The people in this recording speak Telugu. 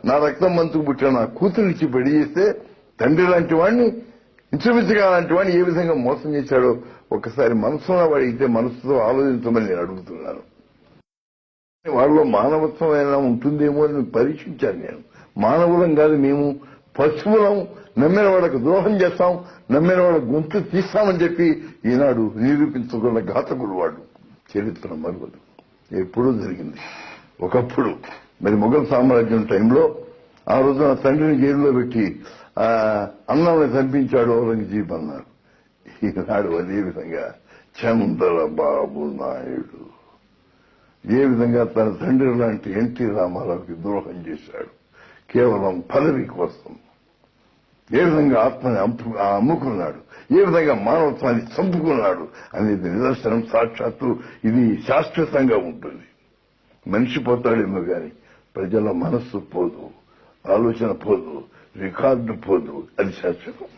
నా రక్తం మంచుకు పుట్టిన నా కూతురిచ్చి పెళ్లి చేస్తే తండ్రి లాంటి వాడిని ఇంచుమించుగా లాంటి వాడిని ఏ విధంగా మోసం చేశాడో ఒకసారి మనసులో వాడితే మనసుతో ఆలోచించమని నేను అడుగుతున్నాను. వాళ్ళలో మానవత్వం ఏమైనా ఉంటుందేమో అని పరీక్షించాను నేను. మానవులం కాదు మేము, పశువులం. నమ్మిన వాళ్ళకు ద్రోహం చేస్తాం, నమ్మిన వాళ్ళ గొంతు తీస్తామని చెప్పి ఈనాడు నిరూపించుకున్న ఘాతకుడు వాడు. చరిత్ర మరువదు, ఎప్పుడూ జరిగింది. ఒకప్పుడు మరి మొఘల్ సామ్రాజ్యం టైంలో ఆ రోజున తండ్రిని జైల్లో పెట్టి అన్నాన్ని చంపించాడు ఔరంగజీబ్ అన్నారు. ఈనాడు అదే విధంగా చంద్రబాబు నాయుడు ఏ విధంగా తన తండ్రి లాంటి ఎన్టీ రామారావుకి ద్రోహం చేశాడు కేవలం పదవి కోసం. ఏ విధంగా ఆత్మని అమ్ముకున్నాడు, ఏ విధంగా మానవత్వాన్ని చంపుకున్నాడు అనేది నిదర్శనం. సాక్షాత్తు ఇది శాశ్వతంగా ఉంటుంది. మనిషి పోతాడేమో గాని ప్రజల మనస్సు పోదు, ఆలోచన పోదు, రికార్డు పోదు. అది శాశ్వతం.